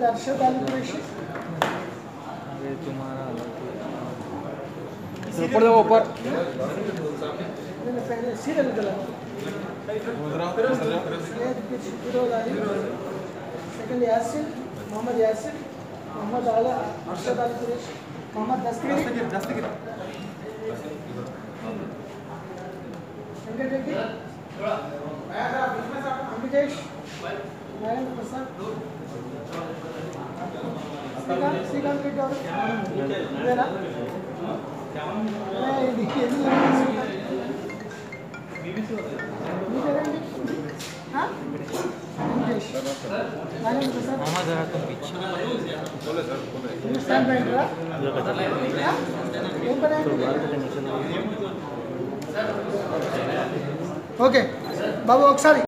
मोहम्मद अरशद अली कुरैशी। ये तुम्हारा ऊपर देखो ऊपर पहले सीरियल गला फिरोज अली, सेकंड यासिन, मोहम्मद यासिन, मोहम्मद आला अरशद अली कुरैशी, मोहम्मद दस्तगीर, शंकर रेड्डी, अमितेश, नारायण प्रसाद, श्रीकांत रेड्डी और मेरा मोहम्मद जरा तुम पीछे ఓకే బాబు ఒకసారి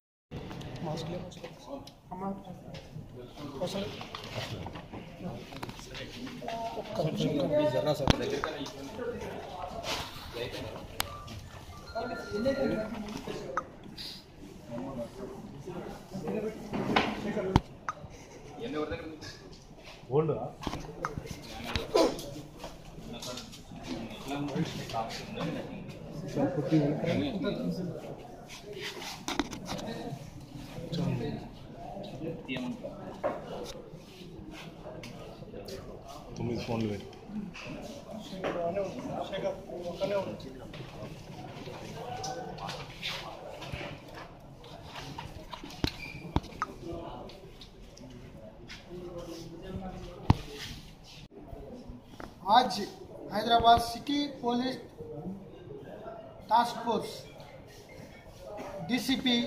तुम इस फोन में आज Hyderabad city police task force DCP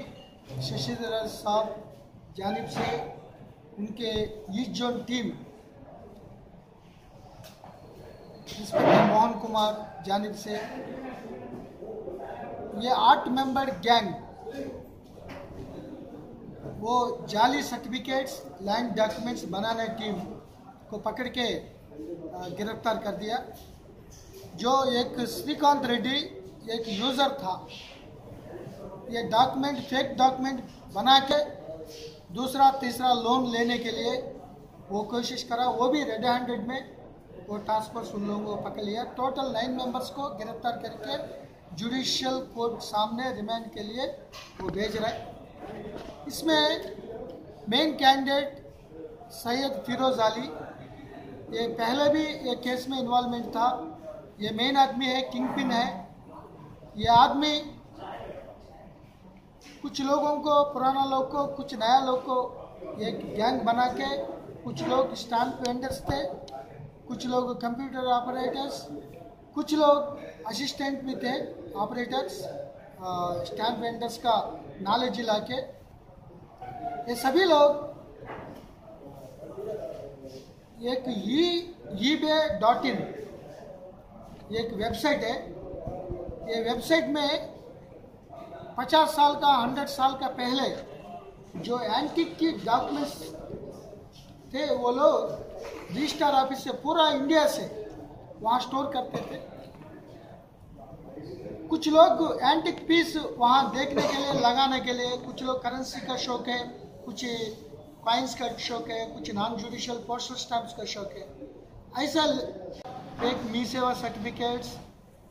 Shashidhar साहब जानिब से उनके east zone team inspector Mohan Kumar जानिब से ये 8 मेंबर गैंग वो जाली सर्टिफिकेट्स लैंड डॉक्यूमेंट्स बनाने टीम को पकड़ के गिरफ्तार कर दिया। जो एक श्रीकांत रेड्डी एक यूज़र था, ये डॉक्यूमेंट फेक डॉक्यूमेंट बना के दूसरा तीसरा लोन लेने के लिए वो कोशिश करा, वो भी रेड हैंडेड में वो टास्क फोर्स उन लोगों को पकड़ लिया। टोटल 9 मेंबर्स को गिरफ्तार करके जुडिशियल कोर्ट सामने रिमांड के लिए वो भेज रहा है। इसमें मेन कैंडिडेट सैयद फिरोज अली, ये पहले भी एक केस में इन्वॉल्वमेंट था, ये मेन आदमी है, किंग पिन है। ये आदमी कुछ लोगों को, पुराना लोग को, कुछ नया लोग को एक गैंग बना के, कुछ लोग स्टैंप वेंडर्स थे, कुछ लोग कंप्यूटर ऑपरेटर्स, कुछ लोग असिस्टेंट भी थे ऑपरेटर्स, स्टैंप वेंडर्स का नॉलेज ला के ये सभी लोग एक eBay.in एक वेबसाइट है। ये वेबसाइट में 50 साल का 100 साल का पहले जो एंटीक की डॉक्यूमेंट्स थे वो लोग रजिस्टर ऑफिस से पूरा इंडिया से वहाँ स्टोर करते थे। कुछ लोग एंटीक पीस वहाँ देखने के लिए, लगाने के लिए, कुछ लोग करेंसी का शौक है, कुछ कॉइन्स का शौक है, कुछ नॉन जुडिशियल पोस्टल स्टैम्प्स का शौक है। ऐसा एक मी सेवा certificates,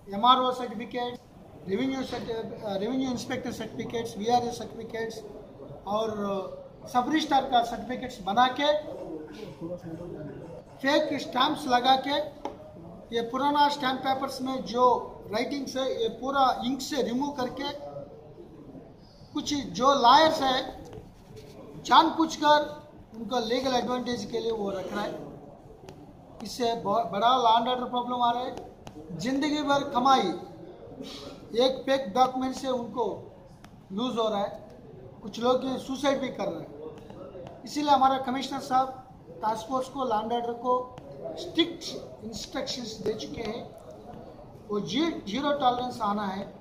MRO certificates, revenue inspector certificates, VRA certificates और सब रजिस्ट्रार का सर्टिफिकेट्स बना के फेक स्टैम्प्स लगा के, ये पुराना स्टैम्प पेपर्स में जो राइटिंग्स है ये पूरा इंक से रिमूव करके, कुछ जो लॉयर्स है जानबूझकर उनको लीगल एडवांटेज के लिए वो रख रहा है। इससे बहुत बड़ा लॉ एंड ऑर्डर प्रॉब्लम आ रहा है। जिंदगी भर कमाई एक फेक डॉक्यूमेंट से उनको लूज हो रहा है। कुछ लोग सुसाइड भी कर रहे हैं। इसीलिए हमारा कमिश्नर साहब टास्क फोर्स को, लॉ एंड ऑर्डर को स्ट्रिक्ट इंस्ट्रक्शंस दे चुके हैं। वो जीरो टॉलरेंस आना है,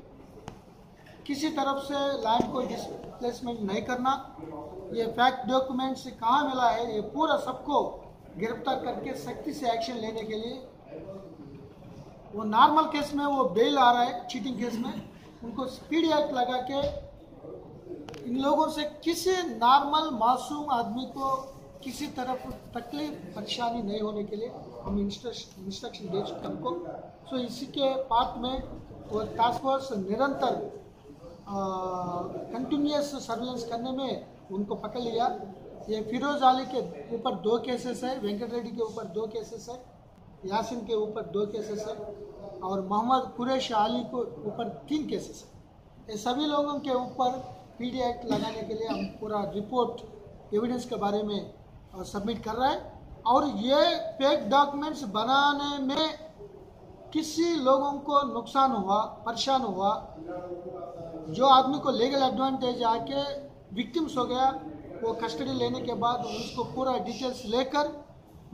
किसी तरफ से लैंड को डिस्प्लेसमेंट नहीं करना। ये फैक्ट डॉक्यूमेंट से कहाँ मिला है ये पूरा सबको गिरफ्तार करके सख्ती से एक्शन लेने के लिए, वो नॉर्मल केस में वो बेल आ रहा है, चीटिंग केस में उनको स्पीडी एक्ट लगा के इन लोगों से किसी नॉर्मल मासूम आदमी को किसी तरफ तकलीफ परेशानी नहीं होने के लिए हम इंस्ट्रक्शन दे चुके हमको। सो इसी के पार्ट में वो टास्क फोर्स निरंतर कंटिन्यूस सर्विलेंस करने में उनको पकड़ लिया। ये फिरोज अली के ऊपर 2 केसेस है, वेंकट रेड्डी के ऊपर 2 केसेस है, यासिन के ऊपर 2 केसेस है और मोहम्मद कुरैश अली के ऊपर 3 केसेस है। ये सभी लोगों के ऊपर पीडी एक्ट लगाने के लिए हम पूरा रिपोर्ट एविडेंस के बारे में सबमिट कर रहा है। और ये फेक डॉक्यूमेंट्स बनाने में किसी लोगों को नुकसान हुआ, परेशान हुआ, जो आदमी को लीगल एडवांटेज आके विक्टिम्स हो गया, वो कस्टडी लेने के बाद उसको पूरा डिटेल्स लेकर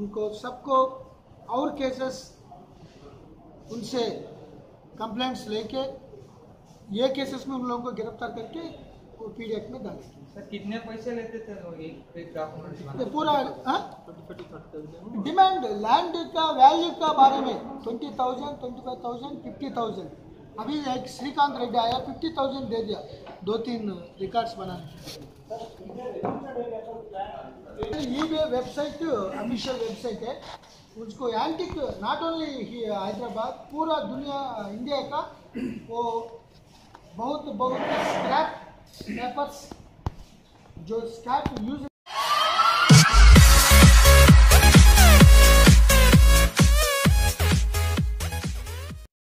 उनको सबको और केसेस उनसे कंप्लेंट्स लेके ये केसेस में उन लोगों को गिरफ्तार करके वो पीडी एक्ट में डालेंगे। सर कितने पैसे लेते थे लोग एक डॉक्यूमेंट ये पूरा डिमांड लैंड का वैल्यू का बारे में 20,000, 25,000, 50,000। अभी एक श्रीकांत रेड्डी आया 50,000 दे दिया 2-3 रिकॉर्ड्स बनाने। ये वेबसाइट ऑफिशियल वेबसाइट है, उसको एंटिक नॉट ओनली हैदराबाद पूरा दुनिया इंडिया का वो बहुत स्क्रैप पेपर्स जो स्क्रैप यूज